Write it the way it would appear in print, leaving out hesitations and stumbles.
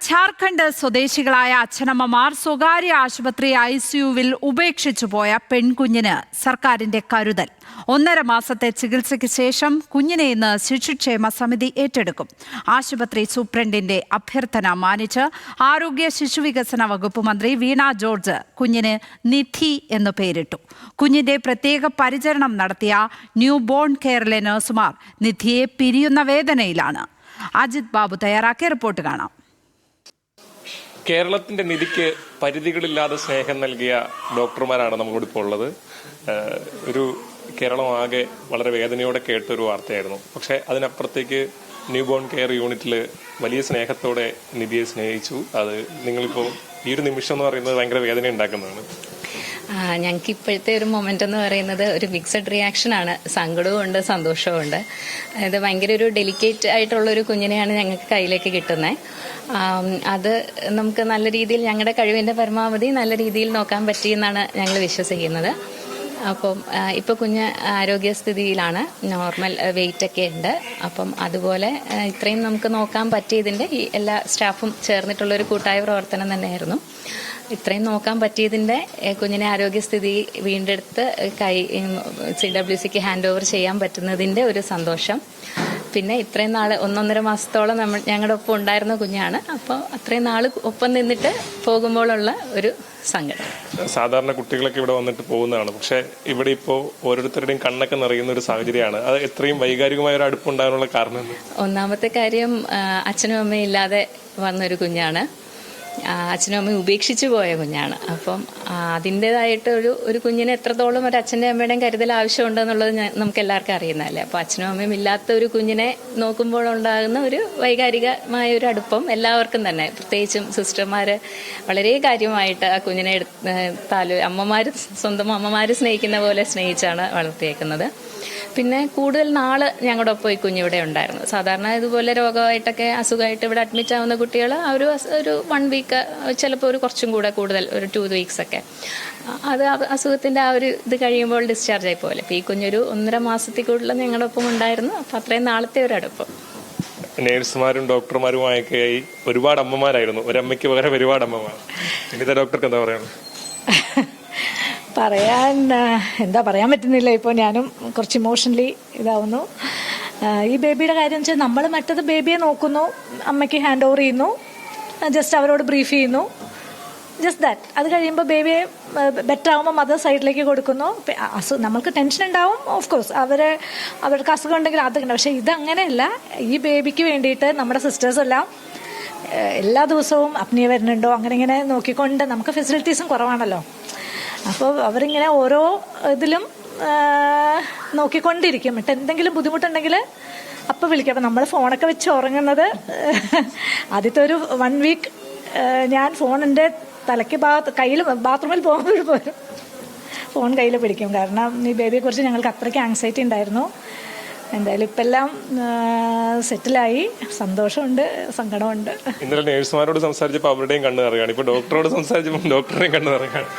ജാർഖണ്ഡ് സ്വദേശികളായ അച്ഛനമ്മമാർ സ്വകാര്യ ആശുപത്രി ICUവിൽ ഉപേക്ഷിച്ചു പോയ പെൺകുഞ്ഞിന് സർക്കാരിന്റെ കരുതൽ. 1.5 മാസത്തെ ചികിത്സയ്ക്ക് ശേഷം കുഞ്ഞിനെ ഇന്ന് ശിശുക്ഷേമ സമിതി ഏറ്റെടുക്കും. ആശുപത്രി സൂപ്രണ്ടിന്റെ അഭ്യർത്ഥന മാനിച്ച് ആരോഗ്യ ശിശുവികസന വകുപ്പ് മന്ത്രി വീണ ജോർജ് കുഞ്ഞിന് നിധി എന്ന് പേരിട്ടു. കുഞ്ഞിന്റെ പ്രത്യേക പരിചരണം നടത്തിയ ന്യൂ ബോൺ കെയറിലെ നഴ്സുമാർ നിധിയെ പിരിയുന്ന വേദനയിലാണ്. അജിത് ബാബു തയ്യാറാക്കിയ റിപ്പോർട്ട് കാണാം. കേരളത്തിന്റെ നിധിക്ക് പരിധികളില്ലാതെ സ്നേഹം നൽകിയ ഡോക്ടർമാരാണ് നമുക്കിവിടെ ഇപ്പോൾ ഉള്ളത്. ഒരു കേരളം ആകെ വളരെ വേദനയോടെ കേട്ടൊരു വാർത്തയായിരുന്നു. പക്ഷെ അതിനപ്പുറത്തേക്ക് ന്യൂ ബോൺ കെയർ യൂണിറ്റിൽ വലിയ സ്നേഹത്തോടെ നിധിയെ സ്നേഹിച്ചു. അത് നിങ്ങളിപ്പോൾ ഈ ഒരു നിമിഷം എന്ന് പറയുന്നത് ഭയങ്കര വേദന ഉണ്ടാക്കുന്നതാണ്. ഞങ്ങൾക്ക് ഇപ്പോഴത്തെ ഒരു മൊമെന്റ് എന്ന് പറയുന്നത് ഒരു മിക്സഡ് റിയാക്ഷൻ ആണ്. സങ്കടവും ഉണ്ട്, സന്തോഷവും ഉണ്ട്. അത് ഭയങ്കര ഒരു ഡെലിക്കേറ്റ് ആയിട്ടുള്ള ഒരു കുഞ്ഞിനെയാണ് ഞങ്ങൾക്ക് കയ്യിലേക്ക് കിട്ടുന്നത്. അത് നമുക്ക് നല്ല രീതിയിൽ ഞങ്ങളുടെ കഴിവിന്റെ പരമാവധി നല്ല രീതിയിൽ നോക്കാൻ പറ്റിയെന്നാണ് ഞങ്ങൾ വിശ്വസിക്കുന്നത്. അപ്പം ഇപ്പൊ കുഞ്ഞ് ആരോഗ്യസ്ഥിതിയിലാണ്, നോർമൽ വെയിറ്റ് ഒക്കെ ഉണ്ട്. അപ്പം അതുപോലെ ഇത്രയും നമുക്ക് നോക്കാൻ പറ്റിയതിന്റെ ഈ എല്ലാ സ്റ്റാഫും ചേർന്നിട്ടുള്ള ഒരു കൂട്ടായ പ്രവർത്തനം തന്നെയായിരുന്നു. ഇത്രയും നോക്കാൻ പറ്റിയതിന്റെ കുഞ്ഞിനെ ആരോഗ്യസ്ഥിതി വീണ്ടെടുത്ത് CWCക്ക് ഹാൻഡ് ഓവർ ചെയ്യാൻ പറ്റുന്നതിന്റെ ഒരു സന്തോഷം. പിന്നെ ഇത്രയും നാള് 1.5 മാസത്തോളം ഞങ്ങളുടെ ഒപ്പം ഉണ്ടായിരുന്ന കുഞ്ഞാണ്. അപ്പോൾ അത്രയും നാള് ഒപ്പം നിന്നിട്ട് പോകുമ്പോഴുള്ള ഒരു സങ്കടം. സാധാരണ കുട്ടികളൊക്കെ ഇവിടെ വന്നിട്ട് പോകുന്നതാണ്. പക്ഷെ ഇവിടെ ഇപ്പോൾ ഓരോരുത്തരുടെയും കണ്ണൊക്കെ നിറയുന്ന ഒരു സാഹചര്യമാണ്. അത് എത്രയും വൈകാരികമായ ഒരു അടുപ്പുണ്ടാകാനുള്ള കാരണം? ഒന്നാമത്തെ കാര്യം, അച്ഛനും അമ്മയും ഇല്ലാതെ വന്നൊരു കുഞ്ഞാണ്. അച്ഛനും അമ്മയും ഉപേക്ഷിച്ചു പോയ കുഞ്ഞാണ്. അപ്പം അതിൻ്റെതായിട്ട് ഒരു കുഞ്ഞിന് എത്രത്തോളം ഒരു അച്ഛൻ്റെ അമ്മയുടെയും കരുതൽ ആവശ്യമുണ്ടെന്നുള്ളത് നമുക്ക് എല്ലാവർക്കും അറിയുന്നതല്ലേ. അപ്പോൾ അച്ഛനും അമ്മയും ഇല്ലാത്ത ഒരു കുഞ്ഞിനെ നോക്കുമ്പോഴുണ്ടാകുന്ന ഒരു വൈകാരികമായ ഒരു അടുപ്പം എല്ലാവർക്കും തന്നെ, പ്രത്യേകിച്ചും സിസ്റ്റർമാർ വളരെ കാര്യമായിട്ട് ആ കുഞ്ഞിനെ സ്വന്തം അമ്മമാർ സ്നേഹിക്കുന്ന പോലെ സ്നേഹിച്ചാണ് വളർത്തിയേക്കുന്നത്. പിന്നെ കൂടുതൽ നാള് ഞങ്ങളുടെ ഒപ്പം ഈ കുഞ്ഞിവിടെ ഉണ്ടായിരുന്നു. സാധാരണ ഇതുപോലെ രോഗമായിട്ടൊക്കെ അസുഖമായിട്ട് ഇവിടെ അഡ്മിറ്റ് ആവുന്ന കുട്ടികൾ ഒരു 1 വീക്ക്, ചിലപ്പോൾ ഒരു കുറച്ചും കൂടെ കൂടുതൽ, ഒരു 2 വീക്സ് ഒക്കെ, അത് അസുഖത്തിന്റെ ആ ഒരു ഇത് കഴിയുമ്പോൾ ഡിസ്ചാർജ് ആയി പോലെ. ഈ കുഞ്ഞൊരു 1.5 മാസത്തിൽ കൂടുതൽ ഞങ്ങളുടെ ഒപ്പം ഉണ്ടായിരുന്നു. അപ്പം അത്രയും നാളത്തെ ഒരു അടുപ്പം. നേഴ്സുമാരും ഡോക്ടർമാരുമായൊക്കെ ഒരുപാട് അമ്മമാരായിരുന്നു. ഒരമ്മയ്ക്ക് പകരം ഒരുപാട് അമ്മമാർ. ഇന്നത്തെ ഡോക്ടർക്ക് എന്താ പറയുന്നത്? എന്താ പറയാൻ പറ്റുന്നില്ല. ഇപ്പോൾ ഞാനും കുറച്ച് ഇമോഷണലി ഇതാവുന്നു. ഈ ബേബിയുടെ കാര്യം വെച്ചാൽ നമ്മൾ മറ്റത് ബേബിയെ നോക്കുന്നു, അമ്മയ്ക്ക് ഹാൻഡ് ഓവർ ചെയ്യുന്നു, ജസ്റ്റ് അവരോട് ബ്രീഫ് ചെയ്യുന്നു, ജസ്റ്റ് ദാറ്റ്. അത് കഴിയുമ്പോൾ ബേബിയെ ബെറ്റർ ആകുമ്പോൾ മദർ സൈഡിലേക്ക് കൊടുക്കുന്നു. നമ്മൾക്ക് ടെൻഷൻ ഉണ്ടാവും, ഓഫ് കോഴ്സ്, അവർക്ക് അസുഖം ഉണ്ടെങ്കിൽ അതൊക്കെ. പക്ഷെ ഇതങ്ങനെയല്ല. ഈ ബേബിക്ക് വേണ്ടിയിട്ട് നമ്മുടെ സിസ്റ്റേഴ്സ് എല്ലാം എല്ലാ ദിവസവും അപ്നിയ വരുന്നുണ്ടോ അങ്ങനെ ഇങ്ങനെ നോക്കിക്കൊണ്ട്, നമുക്ക് ഫെസിലിറ്റീസും കുറവാണല്ലോ. അപ്പോൾ അവരിങ്ങനെ ഓരോ ഇതിലും നോക്കിക്കൊണ്ടിരിക്കും. എന്നിട്ട് എന്തെങ്കിലും ബുദ്ധിമുട്ടുണ്ടെങ്കിൽ അപ്പം വിളിക്കും. അപ്പം നമ്മൾ ഫോണൊക്കെ വെച്ച് ഉറങ്ങുന്നത് ആദ്യത്തെ ഒരു 1 വീക്ക് ഞാൻ ഫോണിൻ്റെ തലയ്ക്ക് കയ്യിൽ ബാത്റൂമിൽ പോകുമ്പോൾ പോലും ഫോൺ കയ്യിൽ പിടിക്കും. കാരണം ഈ ബേബിയെക്കുറിച്ച് ഞങ്ങൾക്ക് അത്രയ്ക്ക് ആങ്സൈറ്റി ഉണ്ടായിരുന്നു. എന്തായാലും ഇപ്പം എല്ലാം സെറ്റിലായി. സന്തോഷമുണ്ട്, സങ്കടമുണ്ട്. ഇന്നലെ നേഴ്സുമാരോട് സംസാരിച്ചപ്പോൾ അവരുടെയും കണ്ണ് നിറയാണ്. ഇപ്പൊ ഡോക്ടറോട് സംസാരിച്ചപ്പോൾ ഡോക്ടറുടെയും കണ്ണ് നിറയാണ്.